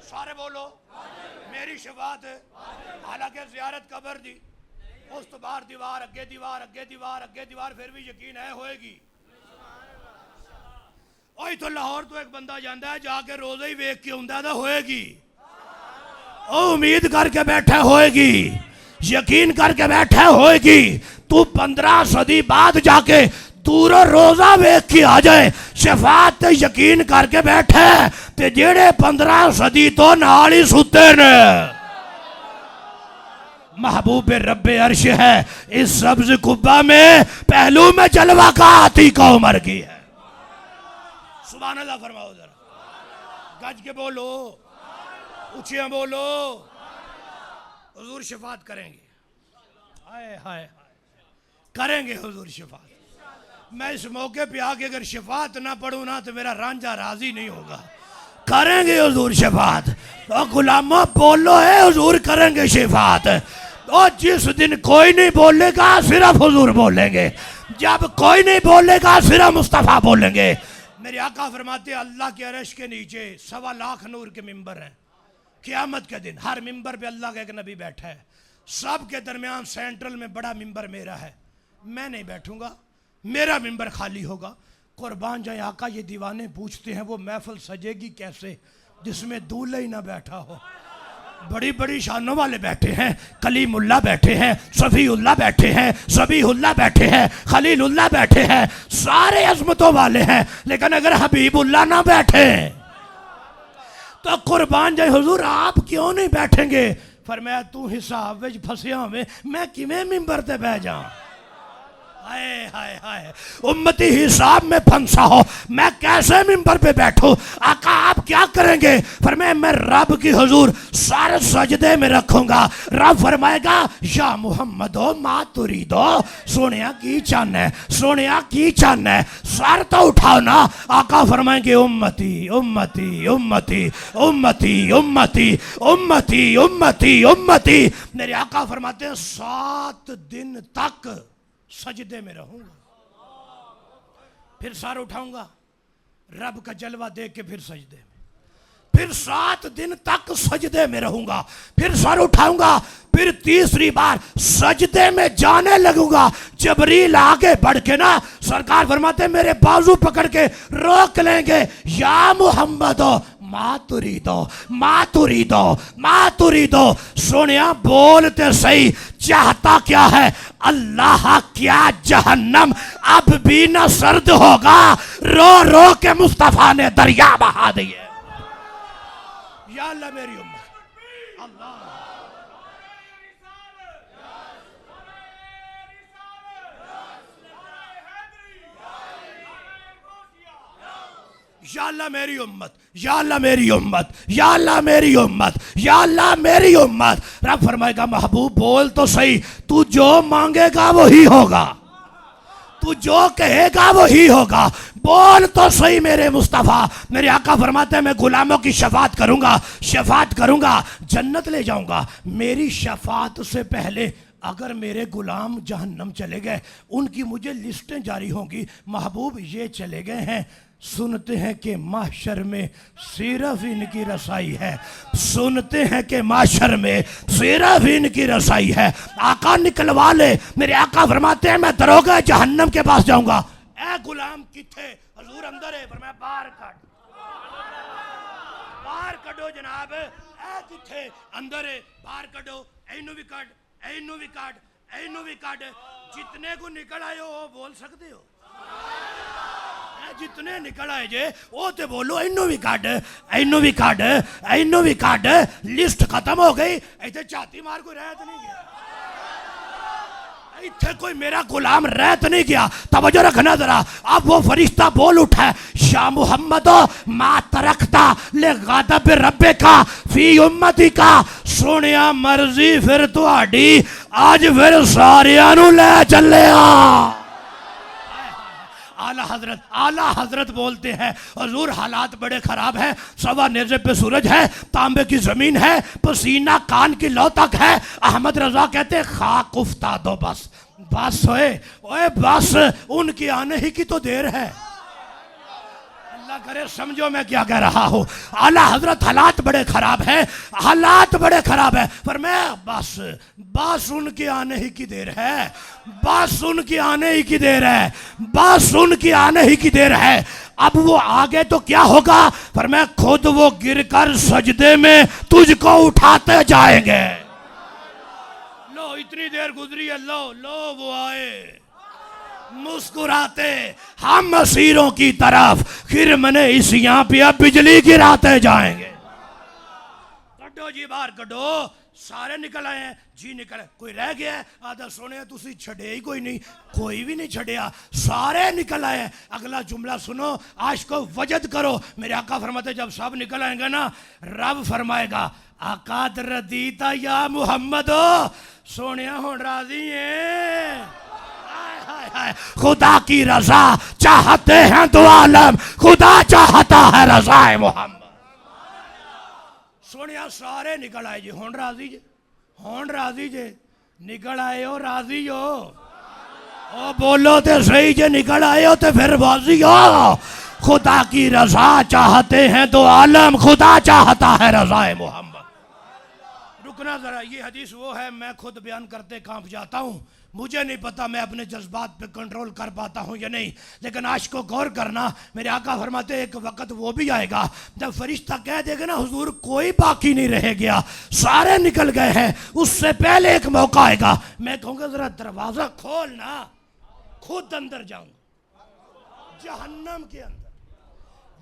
सारे बोलो मेरी शफात है। हालांकि ज़ियारत कब्र दी, उस तो बाहर दीवार, अगे दीवार, अगे दीवार, अगे दीवार, फिर भी यकीन है होएगी। ओए तो लाहौर तो एक बंदा जाता है, जाके रोज़ा ही वेख के आंदा है होएगी। ओ उम्मीद करके बैठा होएगी, यकीन करके बैठा होएगी। तू 15 सदी बाद जाके दूर रोजा वेख के आ जाए, शफात ते यकीन करके बैठे ते जेड़े 15 सदी तो नाल ही सुते ने। महबूब रब्बे अर्श है इस सब्ज कुब्बा में, पहलू में जलवा का आती का उमर की है। सुभान अल्लाह फरमाओ जरा, गज के बोलो, ऊंचे बोलो। हुजूर शफात करेंगे, हाय हाय करेंगे हुजूर शफात। मैं इस मौके पे आके अगर शफात ना पढ़ूं ना तो मेरा रांझा राजी नहीं होगा। करेंगे हुजूर शफात। तो गुलामों बोलो है हुजूर करेंगे शफात। तो जिस दिन कोई नहीं बोलेगा सिर्फ हुजूर बोलेंगे, जब कोई नहीं बोलेगा सिर्फ मुस्तफा बोलेंगे। मेरे आका फरमाते अल्लाह के अर्श के नीचे 1.25 लाख नूर के मिंबर हैं। क़यामत के दिन हर मिंबर पे अल्लाह का एक नबी बैठा है। सब के दरमियान सेंट्रल में बड़ा मिंबर मेरा है। मैं नहीं बैठूंगा, मेरा मिंबर खाली होगा। कुर्बान जाए आका, ये दीवाने पूछते हैं वो महफिल सजेगी कैसे जिसमें दूल्हा ही ना बैठा हो। बड़ी बड़ी शानों वाले बैठे हैं, कलीमुल्लाह बैठे हैं, सफ़ीउल्लाह बैठे हैं, ज़बीहुल्लाह बैठे हैं, खलीलुल्लाह बैठे हैं, सारे अज़मतों वाले हैं। लेकिन अगर हबीबुल्लाह ना बैठे तो कुर्बान जाए हुजूर आप क्यों नहीं बैठेंगे? फरमाया तू हिसाब विच फसिया होवे, मैं किवें मिंबर ते बैठ जाऊं? हाय हाय हाय, उम्मती हिसाब में फंसा हो, मैं कैसे मिंबर पे बैठूं? आका आप क्या करेंगे? फरमाया मैं रब की हुजूर सारे सजदे में रखूंगा। रब फरमाएगा या मोहम्मद हो मा तुरी दो, सोनिया की चन है, सोनिया की चन है, सर तो उठाओ ना। आका फरमाएंगे उम्मती उम्मती उम्मती उम्मती उम्मती उम्मती उम्मती उम्मती। मेरे आका फरमाते हैं 7 दिन तक सजदे में रहूंगा, फिर सर उठाऊंगा, रब का जलवा देख के फिर सजदे में, फिर 7 दिन तक सजदे में रहूंगा, फिर सर उठाऊंगा, फिर तीसरी बार सजदे में जाने लगूंगा। जबरील आगे बढ़ के ना सरकार फरमाते मेरे बाजू पकड़ के रोक लेंगे, या मोहम्मद मातुरी दो मातुरी दो मातुरी दो। सोनिया बोलते सही, चाहता क्या है? अल्लाह क्या जहन्नम अब भी न सर्द होगा? रो रो के मुस्तफा ने दरिया बहा दिए। या अल्लाह मेरी उम्मत, अल्लाह या अल्लाह मेरी उम्मत, या अल्लाह मेरी उम्मत, या अल्लाह मेरी उम्मत, या अल्लाह मेरी उम्मत। रब फरमाएगा महबूब बोल तो सही, तू जो मांगेगा वही होगा, तू जो कहेगा वही होगा। बोल तो सही मेरे मुस्तफ़ा। मेरे आका फरमाते हैं मैं गुलामों की शफात करूंगा, शफात करूंगा, जन्नत ले जाऊंगा। मेरी शफात से पहले अगर मेरे गुलाम जहन्नम चले गए, उनकी मुझे लिस्टें जारी होंगी। महबूब ये चले गए हैं, सुनते हैं कि माशर में सिर्फ इनकी रसाई है, सुनते हैं कि माशर में सिर्फ इनकी रसाई है। आका निकलवा ले। मेरे आका फरमाते हैं मैं दरोगा जहन्नम के पास जाऊंगा। ए गुलाम किथे? हजूर अंदर है। फरमाया बाहर काट, बाहर कटो जनाब। ए किथे? अंदर है, बाहर कटो। एनू भी काट, एनू भी काट, एनू भी काट। जितने को निकल आए हो बोल सकते हो। जितने निकल आए जे वो तो बोलो इन्नू भी काट, इन्नू भी काट, इन्नू भी काट, लिस्ट खत्म हो गई। इतने छाती मार कोई रह तो नहीं गया, इतने कोई मेरा गुलाम रह तो नहीं गया। तवज्जो रखना जरा। अब वो फरिश्ता बोल उठा है, शाह मोहम्मद मा तरकता ले गादब रब्बे का फी उम्मती का। सोनिया मर्जी फिर तुहाडी, आज फिर सारियां नू ले चले आ। आला हजरत बोलते हैं, हजूर हालात बड़े खराब हैं, सवा नेज़े पे सूरज है, तांबे की जमीन है, पसीना कान की लौ तक है। अहमद रजा कहते हैं खाक उफ्ता दो, बस बस ओए बस, उनके आने ही की तो देर है। अल्लाह करे समझो मैं क्या कह रहा हूँ। आला हजरत हालात बड़े खराब है, हालात बड़े खराब है, पर मैं बस बस उनके आने ही की देर है, बस उनके आने ही की देर है, बस उनके आने ही की देर है। अब वो आगे तो क्या होगा, पर मैं खुद वो गिरकर सजदे में तुझको उठाते जाएंगे। लो इतनी देर गुजरी है, लो लो वो आए मुस्कुराते हम मसीरों की तरफ, फिर मैंने इस यहाँ पे अब बिजली गिराते जाएंगे। कटो जी बाहर कटो, सारे निकल आए हैं जी, निकल कोई रह गया है? आधा सोने तुसी छड़े ही कोई नहीं, कोई भी नहीं छड़िया, सारे निकल आए। अगला जुमला सुनो, आज को वजद करो। मेरे आका फरमाते जब सब निकल आएंगे ना, रब फरमाएगा आका रदीता या मोहम्मद, सोने हो राजी है। खुदा की रजा चाहते हैं तो आलम, खुदा चाहता है रजाए मोहम्मद। सोनिया सारे निकल आए जी, होन राजी जे, होन राजी जे, निकल आए हो राजी हो, ओ बोलो तो सही जे, निकल आए हो तो फिर बाजी हो। खुदा की रजा चाहते हैं तो आलम, खुदा चाहता है रजाए मोहम्मद। रुकना जरा, ये हदीस वो है, मैं खुद बयान करते कांप जाता हूँ। मुझे नहीं पता मैं अपने जज्बात पे कंट्रोल कर पाता हूँ या नहीं, लेकिन आज को गौर करना। मेरे आका फरमाते एक वक्त वो भी आएगा जब फरिश्ता कह देगा ना हुजूर कोई बाकी नहीं रह गया, सारे निकल गए हैं। उससे पहले एक मौका आएगा, मैं कहूँगा जरा दरवाजा खोल ना, खुद अंदर जाऊंगा जहन्नम के अंदर,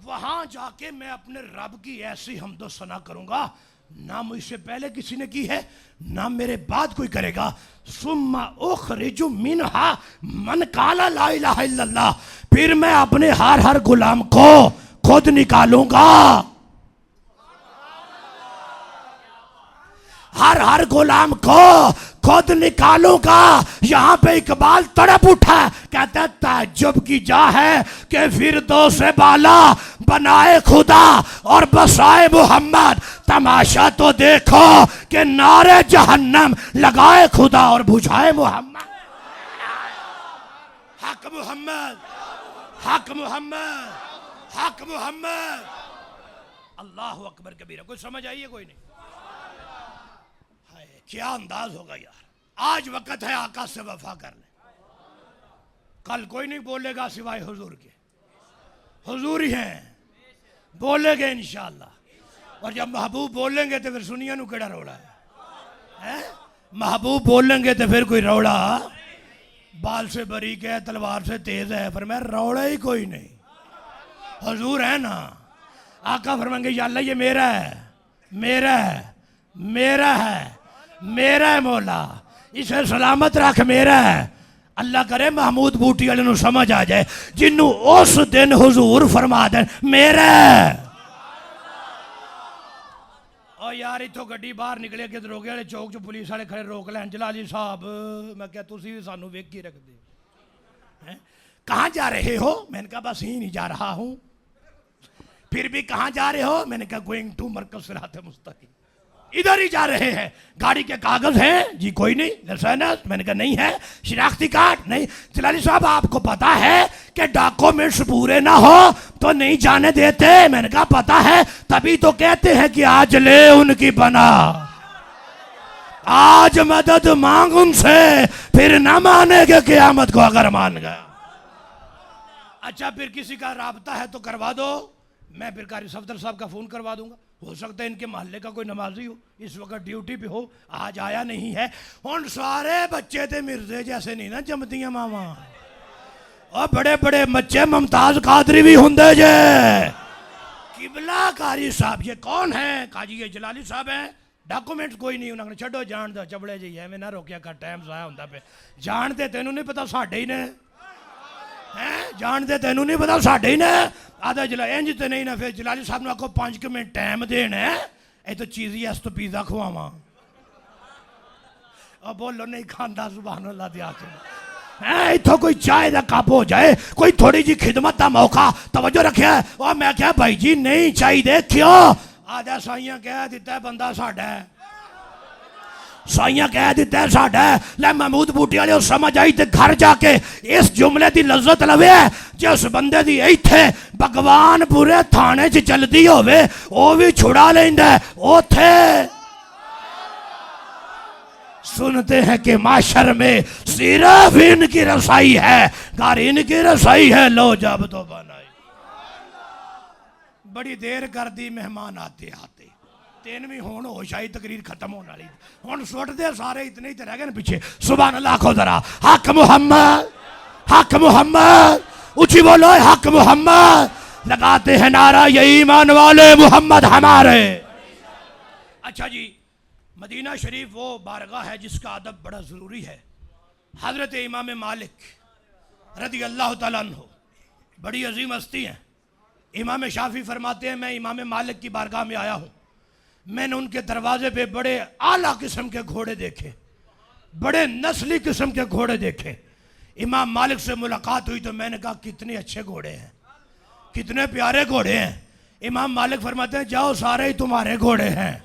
वहां जाके मैं अपने रब की ऐसी हमदो सना करूंगा, ना मुझसे पहले किसी ने की है, ना मेरे बाद कोई करेगा। सुम्मा उखरिजु मिनहा मन काला ला इलाहा इल्लल्लाह, फिर मैं अपने हर गुलाम को खुद निकालूंगा, हर गुलाम को खुद निकालूंगा। यहाँ पे इकबाल तड़प उठा, कहता ताज्जुब की जा है कि फिर दो से बाला बनाए खुदा और बसाए मोहम्मद। तमाशा तो देखो कि नारे जहन्नम लगाए खुदा और बुझाए मोहम्मद। हक मोहम्मद, हक मोहम्मद, हक मोहम्मद। अल्लाह अकबर कबीरा। कोई समझ आई है? कोई नहीं? क्या अंदाज होगा यार। आज वक्त है आका से वफा कर ले। कल कोई नहीं बोलेगा सिवाय हुजूर के, हुजूर ही हैं, बोलेंगे इंशाअल्लाह। और जब महबूब बोलेंगे तो फिर सुनिया नु केड़ा रोड़ा है? महबूब बोलेंगे तो फिर कोई रोड़ा, बाल से बारीक है तलवार से तेज है, पर मैं रोड़ा ही कोई नहीं, हुजूर है ना। आका फरमाएंगे या अल्लाह ये मेरा है, मेरा है, मेरा है, मेरा है मौला, इसे सलामत रख, मेरा है। अल्लाह करे महमूद बूटी वाले नु समझ आ जाए, जिन्नू उस दिन हुजूर फरमा दे मेरा है। और यार इथों गड्डी बाहर निकले कि दरोगे वाले चौक च पुलिस वाले खड़े रोक लैन, जलाली साहब मैं क्या तुसी भी सानू वेख के रखते हैं? कहाँ जा रहे हो? मैंने कहा बस ही नहीं जा रहा हूँ। फिर भी कहाँ जा रहे हो? मैंने कहा गोइंग टू मरकज सिरात मुस्तकीम, इधर ही जा रहे हैं। गाड़ी के कागज हैं? जी कोई नहीं। लाइसेंस? मैंने कहा नहीं है। शिनाख्ती कार्ड? नहीं। जलाली साहब आपको पता है कि डॉक्यूमेंट्स पूरे ना हो तो नहीं जाने देते? मैंने कहा पता है, तभी तो कहते हैं कि आज ले उनकी बना, आज मदद मांग उनसे, फिर ना मानेगे क़यामत को अगर मान गया। अच्छा फिर किसी का राबता है तो करवा दो, मैं फिर कारी सफदर साहब का फोन करवा दूंगा। हो सकता है इनके मोहल्ले का कोई नमाजी हो, इस वक्त ड्यूटी पे हो, आज आया नहीं है। उन सारे बच्चे थे मिर्जे जैसे नहीं ना जमतियां मामा, और बड़े बड़े बच्चे मुमताज कादरी भी होंगे जे किबला कारी साहब। ये कौन है? काजी ये जलाली साहब हैं। डॉक्यूमेंट्स कोई नहीं, उन्होंने छो जान दो चबड़े जी एवं ना रोकिया कर, टाइम जाया होंगे पे। जानते तेनों नहीं पता साढ़े ही ने हैं, जानते तेनों नहीं पता साढ़े ही ने। आधा जला इंज तो नहीं ना, फिर जलाली साहब ने आखो 5 मिनट टाइम देना है, ये तो चीज़ ही तो पिज़्ज़ा खुआवा। और बोलो नहीं खांदा सुभान अल्लाह दिया इतो कोई चाय का कप हो जाए, कोई थोड़ी जी खिदमत का मौका, तवज्जो रखे। और मैं क्या भाई जी नहीं चाहिए क्यों? आजा साइया कह दिता है बंदा साडा है, साइया कह दिता है साडा है। ले महमूद बूटी वाले समझ आई तो घर जाके इस जुमले की लज्जत लवे जिस बंदे की इत्थे भगवान पूरे थाने च चलती होवे वो भी छुड़ा लेंदा ओथे। सुनते हैं कि माशर में सिर्फ इनकी रसाई है, घर इनकी रसाई है, लो जब तो बनाई। बड़ी देर कर दी मेहमान आते आते, 3वीं होन हो शाही तकरीर खत्म होने वाली। हुन सुट दे सारे, इतने ही तो रह गए ना पीछे। सुभान अल्लाह को जरा हक मुहम्मद, हक मुहम्मद, ऊंची बोलो हक मुहम्मद। लगाते हैं नारा ये ईमान वाले मुहम्मद हमारे। अच्छा जी, मदीना शरीफ वो बारगाह है जिसका अदब बड़ा ज़रूरी है। हज़रत इमाम मालिक रज़ी अल्लाह तआला अन्हु बड़ी अजीम हस्ती हैं। इमाम शाफी फरमाते हैं मैं इमाम मालिक की बारगाह में आया हूँ, मैंने उनके दरवाजे पे बड़े आला किस्म के घोड़े देखे, बड़े नस्ली किस्म के घोड़े देखे। इमाम मालिक से मुलाकात हुई तो मैंने कहा कितने अच्छे घोड़े हैं, कितने प्यारे घोड़े हैं। इमाम मालिक फरमाते हैं जाओ सारे ही तुम्हारे घोड़े हैं,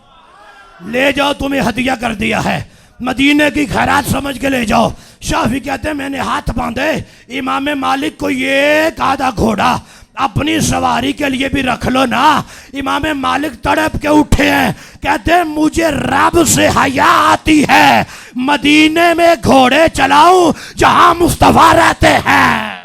ले जाओ, तुम्हें हदिया कर दिया है, मदीने की खैरात समझ के ले जाओ। शाफी कहते हैं मैंने हाथ बांधे, इमाम मालिक को ये आधा घोड़ा अपनी सवारी के लिए भी रख लो ना। इमाम मालिक तड़प के उठे हैं, कहते हैं मुझे रब से हया आती है, मदीने में घोड़े चलाऊं जहां मुस्तफा रहते हैं।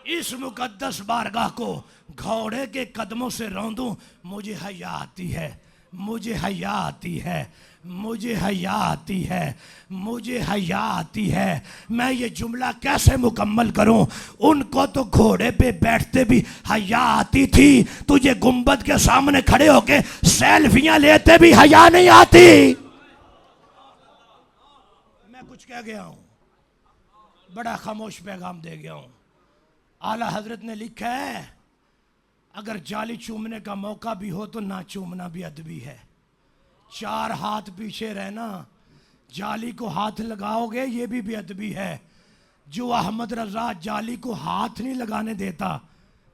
इस मुकद्दस बारगाह को घोड़े के कदमों से रौंदूं, मुझे हया आती है, मुझे हया आती है, मुझे हया आती है, मुझे हया आती है। मैं ये जुमला कैसे मुकम्मल करूं? उनको तो घोड़े पे बैठते भी हया आती थी, तुझे गुंबद के सामने खड़े होके सेल्फियां लेते भी हया नहीं आती। मैं कुछ कह गया हूं, बड़ा खामोश पैगाम दे गया हूं। आला हजरत ने लिखा है अगर जाली चूमने का मौका भी हो तो ना चूमना भी अदबी है। 4 हाथ पीछे रहना, जाली को हाथ लगाओगे ये भी बेअदबी है। जो अहमद रजा जाली को हाथ नहीं लगाने देता,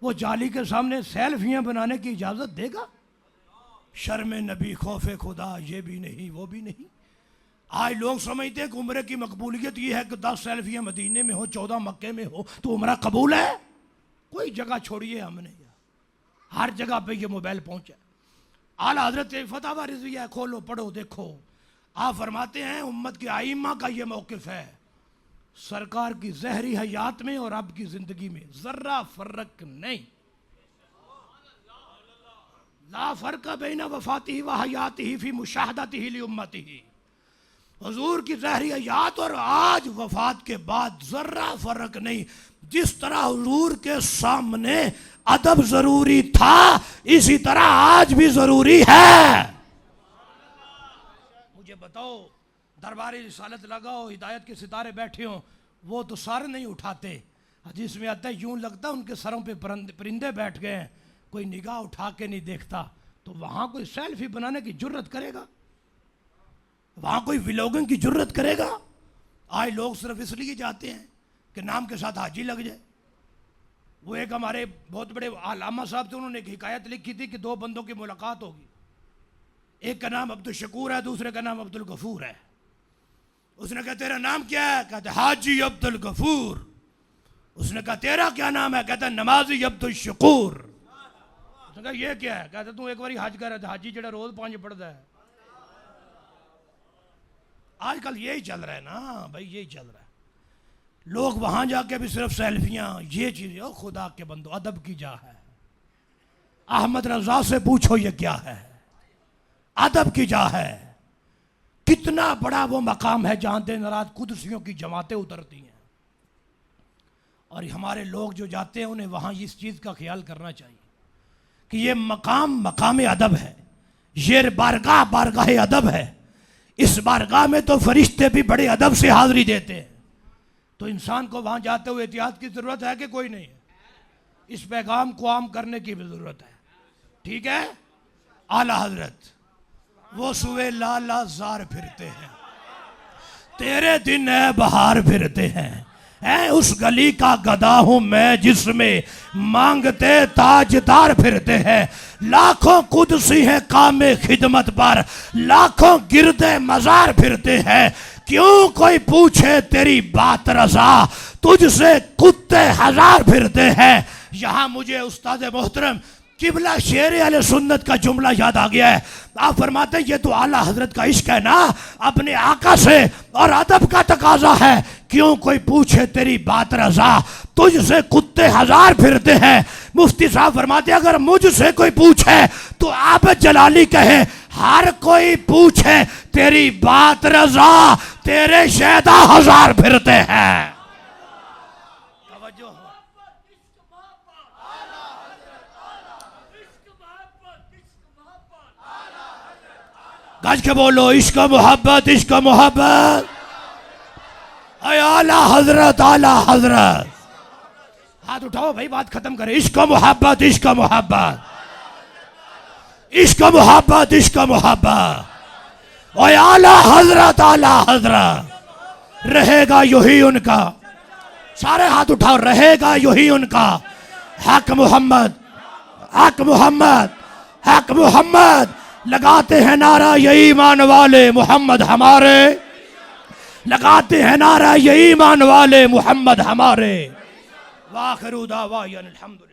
वो जाली के सामने सेल्फियां बनाने की इजाजत देगा? शर्म नबी खौफ खुदा ये भी नहीं वो भी नहीं। आज लोग समझते हैं कि उम्र की मकबूलियत ये है कि 10 सेल्फियां मदीने में हो, 14 मक्के में हो तो उम्र कबूल है। कोई जगह छोड़िए, हमने हर जगह पे ये मोबाइल पहुंचा। आला हजरत फतवा रिज़विया खोलो पढ़ो देखो, आप फरमाते हैं उम्मत के आइम्मा का ये मौक़िफ़ है, सरकार की ज़हरी हयात में और अब की ज़िंदगी में ज़र्रा फ़र्क नहीं। ला फ़र्क बैन वफ़ातिही व हयातिही फ़ी मुशाहदतिही लि उम्मतिही। हुजूर की ज़हरी हयात और आज वफ़ात के बाद ज़र्रा फ़र्क नहीं। जिस तरह हुजूर के सामने अदब ज़रूरी था, इसी तरह आज भी ज़रूरी है। मुझे बताओ, दरबारी रिसालत लगाओ, हिदायत के सितारे बैठे हों, वो तो सर नहीं उठाते। हदीस में आता है यूं लगता है उनके सरों पे परिंदे बैठ गए हैं, कोई निगाह उठा के नहीं देखता। तो वहाँ कोई सेल्फी बनाने की जुर्रत करेगा? वहाँ कोई व्लॉगिंग की जुर्रत करेगा? आज लोग सिर्फ इसलिए जाते हैं कि नाम के साथ हाजी लग जाए। वो एक हमारे बहुत बड़े आलामा साहब थे, उन्होंने एक हिकायत लिखी थी कि 2 बंदों की मुलाकात होगी, एक का नाम अब्दुल शकूर है, दूसरे का नाम अब्दुल गफूर है। उसने कहा तेरा नाम क्या है? कहते हाजी अब्दुल गफूर। उसने कहा तेरा क्या नाम है? कहता नमाजी अब्दुल शकूर। उसने कहा ये क्या है? कहता तू एक बार हज कर, हाजी जड़ा रोज 5 पढ़ता है। आजकल यही चल रहा है ना भाई, यही चल रहा है। लोग वहां जाके भी सिर्फ सेल्फियां, ये चीजें। ओ खुदा के बंदो, अदब की जा है। अहमद रजा से पूछो ये क्या है? अदब की जा है। कितना बड़ा वो मकाम है जहां दिन रात कुदसियों की जमातें उतरती हैं। और हमारे लोग जो जाते हैं उन्हें वहाँ इस चीज़ का ख्याल करना चाहिए कि ये मकाम मकाम अदब है, ये बारगाह बारगाह अदब है। इस बारगाह में तो फरिश्ते भी बड़े अदब से हाज़िरी देते हैं। तो इंसान को वहाँ जाते हुए एहतियात की ज़रूरत है कि कोई नहीं है? इस पैगाम को आम करने की भी ज़रूरत है। ठीक है। आला हजरत वो सुबह लाला जार फिरते हैं, तेरे दिन है बहार फिरते हैं। उस गली का गधा हूं मैं जिसमें मांगते ताजदार फिरते हैं। लाखों कुदसी है कामे खिदमत पर, लाखों गिरदे मजार फिरते हैं। क्यों कोई पूछे तेरी बात रजा, तुझसे कुत्ते हजार फिरते हैं। यहाँ मुझे उस्ताद मोहतरम किबला शेर अहले सुन्नत का जुमला याद आ गया है। आप फरमाते हैं ये तो आला हजरत का इश्क है ना, अपने आका से और अदब का तकाजा है। क्यों कोई पूछे तेरी बात रजा, तुझसे कुत्ते हजार फिरते हैं। मुफ्ती साहब फरमाते हैं अगर मुझसे कोई पूछे तो आबद जलाली कहे हर कोई पूछे तेरी बात रजा, तेरे शैदा हजार फिरते हैं। गज के बोलो इश्क मोहब्बत, इश्क मोहब्बत। आला हजरत, आला हजरत। हाथ उठाओ भाई, बात खत्म करें। इश्क मोहब्बत, इश्क मोहब्बत, इश्क मोहब्बत, इश्क मोहब्बत। और आला हजरत, आला हजरत। रहेगा यही उनका, सारे हाथ उठाओ, रहेगा यही उनका हक मोहम्मद, हक मोहम्मद, हक मोहम्मद। लगाते हैं नारा यही ईमान वाले मोहम्मद हमारे, लगाते हैं नारा यही ईमान वाले मोहम्मद हमारे। वाखिरु दावाना अल्हम्दुलिल्लाह।